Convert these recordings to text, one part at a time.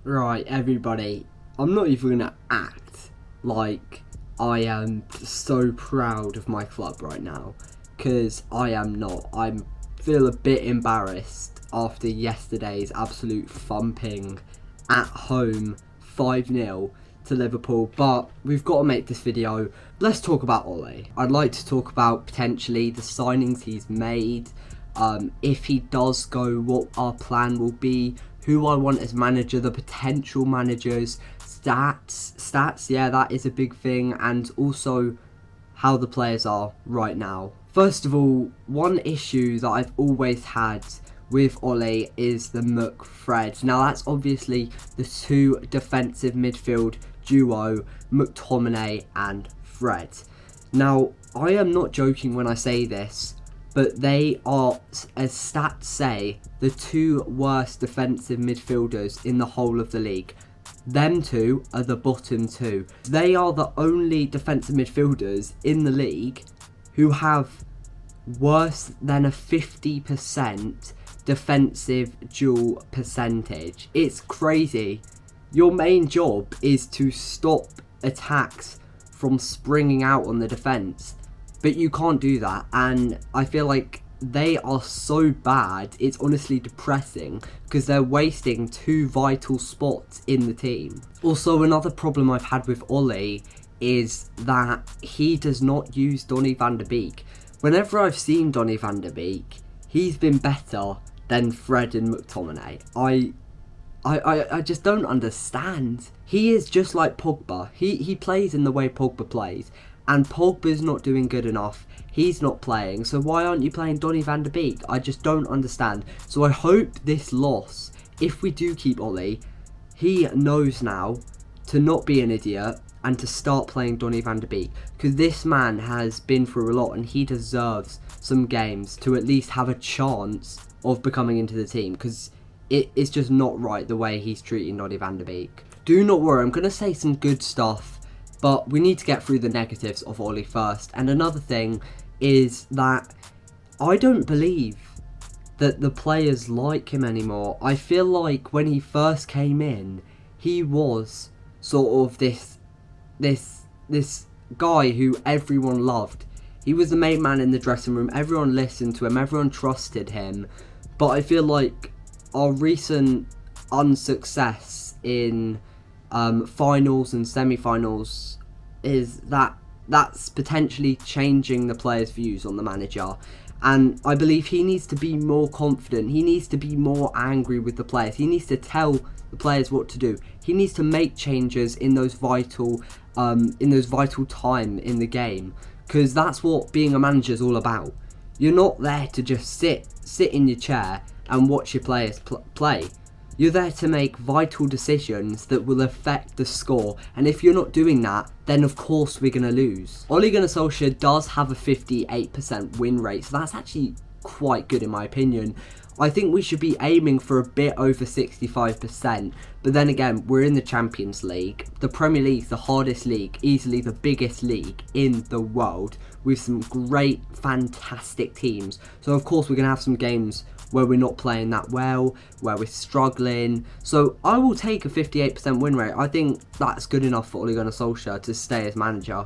Right, everybody, I'm not even going to act like I am so proud of my club right now, because I am not. I feel a bit embarrassed after yesterday's absolute thumping at home 5-0 to Liverpool, but we've got to make this video. Let's talk about Ole. I'd like to talk about potentially the signings he's made, if he does go, what our plan will be, who I want as manager, the potential managers, stats, yeah, that is a big thing, and also how the players are right now. First of all, one issue that I've always had with Ole is the McFred. Now that's obviously the two defensive midfield duo, McTominay and Fred. Now, I am not joking when I say this, but they are, as stats say, the two worst defensive midfielders in the whole of the league. Them two are the bottom two. They are the only defensive midfielders in the league who have worse than a 50% defensive duel percentage. It's crazy. Your main job is to stop attacks from springing out on the defence, but you can't do that, and I feel like they are so bad, it's honestly depressing, because they're wasting two vital spots in the team. Also, another problem I've had with Ole is that he does not use Donny van de Beek. Whenever I've seen Donny van de Beek, he's been better than Fred and McTominay. I just don't understand. He is just like Pogba. He plays in the way Pogba plays, and Pogba's not doing good enough. He's not playing, so why aren't you playing Donny van de Beek? I just don't understand. So I hope this loss, if we do keep Ole, he knows now to not be an idiot and to start playing Donny van de Beek, because this man has been through a lot and he deserves some games to at least have a chance of becoming into the team, because it's just not right the way he's treating Donny van de Beek. Do not worry, I'm going to say some good stuff, but we need to get through the negatives of Ole first. And another thing is that I don't believe that the players like him anymore. I feel like when he first came in, he was sort of this guy who everyone loved. He was the main man in the dressing room, everyone listened to him, everyone trusted him. But I feel like our recent unsuccess in finals and semi-finals is that's potentially changing the players' views on the manager, and I believe he needs to be more confident. He needs to be more angry with the players. He needs to tell the players what to do. He needs to make changes in those vital time in the game, because that's what being a manager is all about. You're not there to just sit in your chair and watch your players play. You're there to make vital decisions that will affect the score, and if you're not doing that, then of course we're going to lose. Ole Gunnar Solskjaer does have a 58% win rate, so that's actually quite good in my opinion. I think we should be aiming for a bit over 65%, but then again, we're in the Champions League. The Premier League's the hardest league, easily the biggest league in the world, with some great, fantastic teams. So of course we're going to have some games where we're not playing that well, where we're struggling. So I will take a 58% win rate. I think that's good enough for Ole Gunnar Solskjaer to stay as manager.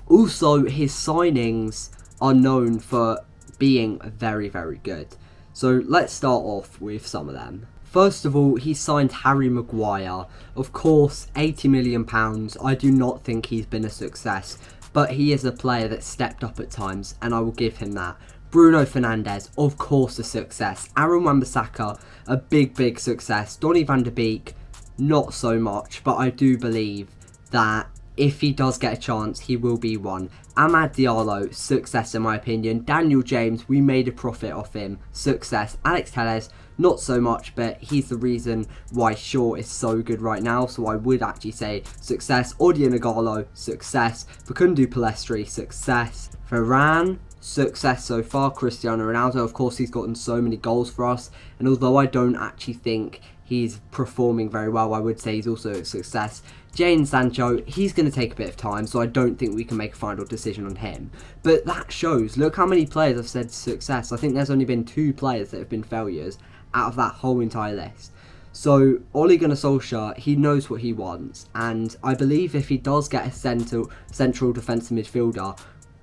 Also, his signings are known for being very, very good. So let's start off with some of them. First of all, he signed Harry Maguire. Of course, £80 million. I do not think he's been a success, but he is a player that stepped up at times, and I will give him that. Bruno Fernandes, of course, a success. Bissaka, a big success. Donny van de Beek, not so much, but I do believe that if he does get a chance, he will be one. Amad Diallo, success in my opinion. Daniel James, we made a profit off him, success. Alex Telles, not so much, but he's the reason why Shaw is so good right now, so I would actually say success. Odion Ighalo, success. Facundo Pellistri, success. Varane, success so far. Cristiano Ronaldo, of course, he's gotten so many goals for us, and although I don't actually think he's performing very well, I would say he's also a success. Jadon Sancho, he's going to take a bit of time, so I don't think we can make a final decision on him. But that shows, look how many players have said success. I think there's only been 2 players that have been failures out of that whole entire list. So Ole Gunnar Solskjaer, he knows what he wants, and I believe if he does get a central defensive midfielder,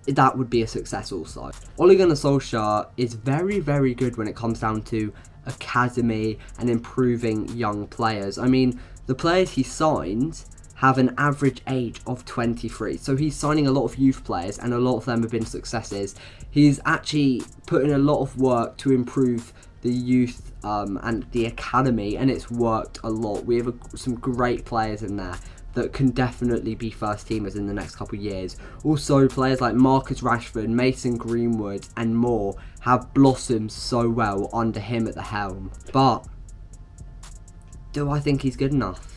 that would be a success also. Ole Gunnar Solskjaer is very, very good when it comes down to academy and improving young players. I mean, the players he signed have an average age of 23. So he's signing a lot of youth players, and a lot of them have been successes. He's actually put in a lot of work to improve the youth and the academy, and it's worked a lot. We have some great players in there that can definitely be first teamers in the next couple of years. Also, players like Marcus Rashford, Mason Greenwood and more have blossomed so well under him at the helm. But do I think he's good enough?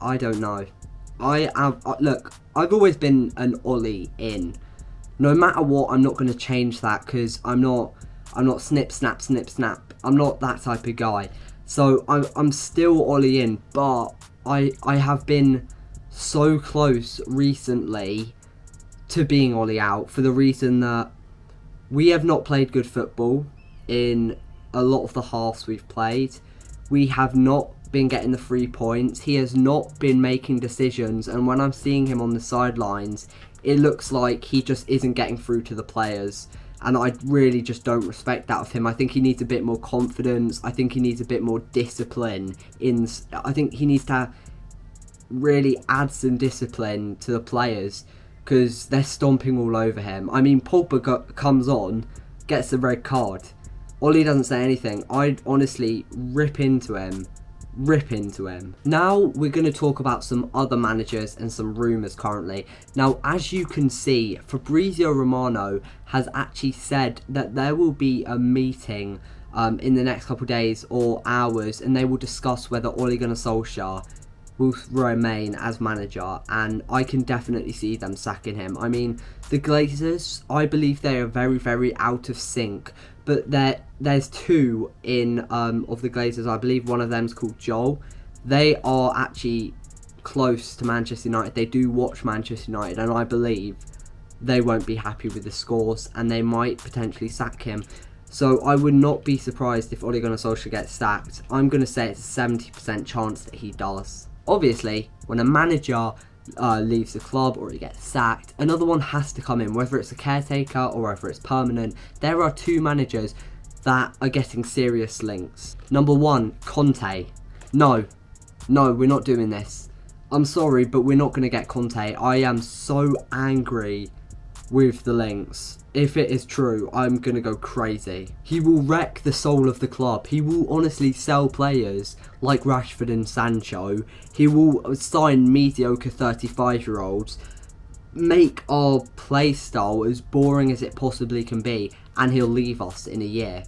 I don't know. Look, I've always been an Ole in. No matter what, I'm not going to change that, because I'm not snip, snap, snip, snap. I'm not that type of guy. So I'm still Ole in, but I have been so close recently to being Ole out, for the reason that we have not played good football in a lot of the halves we've played. We have not been getting the 3 points. He has not been making decisions, and when I'm seeing him on the sidelines, it looks like he just isn't getting through to the players. And I really just don't respect that of him. I think he needs a bit more confidence. I think he needs a bit more discipline. I think he needs to really add some discipline to the players, because they're stomping all over him. I mean, Pogba comes on, gets the red card. Ole doesn't say anything. I'd honestly rip into him. Now we're going to talk about some other managers and some rumours currently. Now, as you can see, Fabrizio Romano has actually said that there will be a meeting in the next couple of days or hours, and they will discuss whether Ole Gunnar Solskjaer will remain as manager, and I can definitely see them sacking him. I mean, the Glazers, I believe they are very, very out of sync. But there's two in of the Glazers. I believe one of them's called Joel. They are actually close to Manchester United. They do watch Manchester United, and I believe they won't be happy with the scores, and they might potentially sack him. So I would not be surprised if Ole Gunnar Solskjaer gets sacked. I'm going to say it's a 70% chance that he does. Obviously, when a manager leaves the club or he gets sacked, another one has to come in, whether it's a caretaker or whether it's permanent. There are two managers that are getting serious links. Number one, Conte. No, we're not doing this. I'm sorry, but we're not going to get Conte. I am so angry with the links. If it is true, I'm going to go crazy. He will wreck the soul of the club. He will honestly sell players like Rashford and Sancho. He will sign mediocre 35-year-olds, make our play style as boring as it possibly can be, and he'll leave us in a year.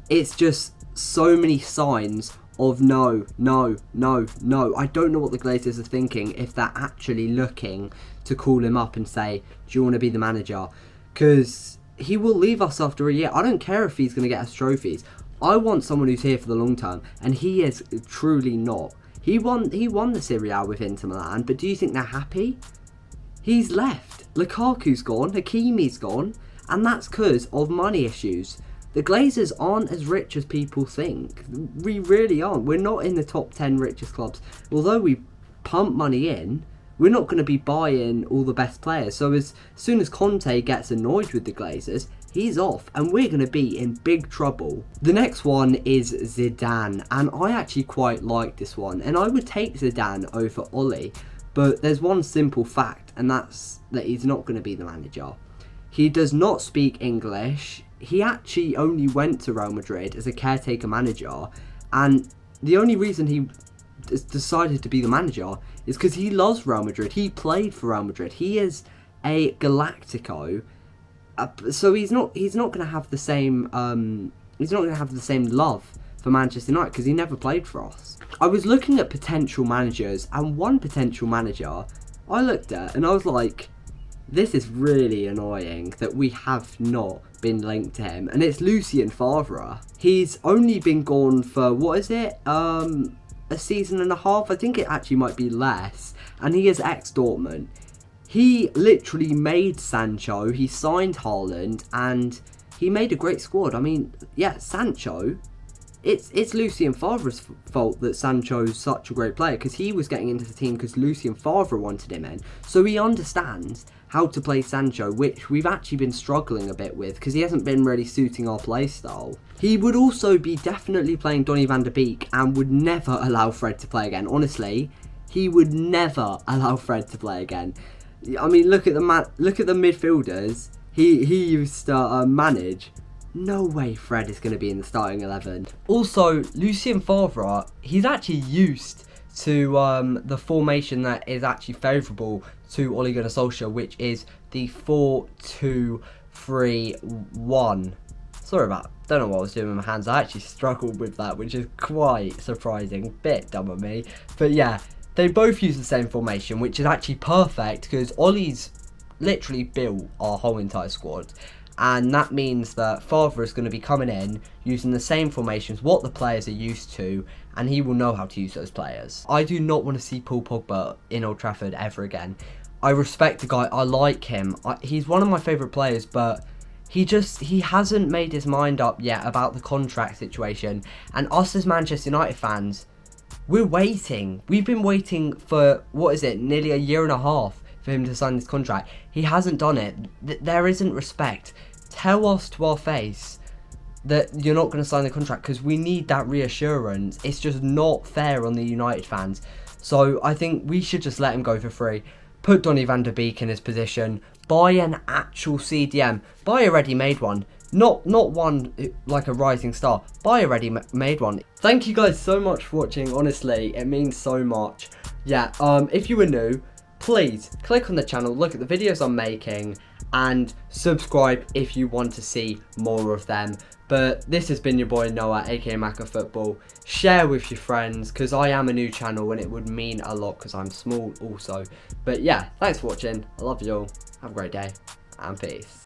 It's just so many signs of no. I don't know what the Glazers are thinking, if they're actually looking to call him up and say, do you want to be the manager? Because he will leave us after a year. I don't care if he's going to get us trophies. I want someone who's here for the long term, and he is truly not. He won the Serie A with Inter Milan, but do you think they're happy? He's left. Lukaku's gone, Hakimi's gone, and that's because of money issues. The Glazers aren't as rich as people think. We really aren't. We're not in the top 10 richest clubs. Although we pump money in, we're not going to be buying all the best players. So as soon as Conte gets annoyed with the Glazers, he's off, and we're going to be in big trouble. The next one is Zidane, and I actually quite like this one, and I would take Zidane over Ole, but there's one simple fact, and that's that he's not going to be the manager. He does not speak English. He actually only went to Real Madrid as a caretaker manager, and the only reason he decided to be the manager is because he loves Real Madrid. He played for Real Madrid. He is a Galactico, so he's not going to have the same love for Manchester United, because he never played for us. I was looking at potential managers, and one potential manager I looked at and I was like, this is really annoying that we have not been linked to him, and it's Lucien Favre. He's only been gone for, what is it, a season and a half? I think it actually might be less, and he is ex-Dortmund. He literally made Sancho, he signed Haaland, and he made a great squad. I mean, yeah, Sancho, it's Lucien Favre's fault that Sancho's such a great player, because he was getting into the team because Lucien Favre wanted him in. So he understands how to play Sancho, which we've actually been struggling a bit with because he hasn't been really suiting our play style. He would also be definitely playing Donny van de Beek and would never allow Fred to play again. Honestly, he would never allow Fred to play again. I mean, look at the midfielders he used to manage. No way Fred is going to be in the starting 11. Also, Lucien Favre, he's actually used to the formation that is actually favourable to Ole Gunnar Solskjaer, which is the 4-2-3-1. Sorry about that. Don't know what I was doing with my hands. I actually struggled with that, which is quite surprising. Bit dumb of me. But yeah, they both use the same formation, which is actually perfect because Ole's literally built our whole entire squad. And that means that Favre is going to be coming in using the same formations, what the players are used to, and he will know how to use those players. I do not want to see Paul Pogba in Old Trafford ever again. I respect the guy, I like him, he's one of my favourite players, but he hasn't made his mind up yet about the contract situation. And us as Manchester United fans, we're waiting. We've been waiting for, nearly a year and a half for him to sign this contract. He hasn't done it. There isn't respect. Tell us to our face that you're not going to sign the contract, because we need that reassurance. It's just not fair on the United fans. So I think we should just let him go for free. Put Donny van de Beek in his position. Buy an actual CDM. Buy a ready-made one. Not one like a rising star. Buy a ready-made one. Thank you guys so much for watching. Honestly, it means so much. Yeah, if you were new, please click on the channel, look at the videos I'm making, and subscribe if you want to see more of them. But this has been your boy Noah, aka Macca Football. Share with your friends, because I am a new channel and it would mean a lot because I'm small also. But yeah, thanks for watching. I love you all. Have a great day and peace.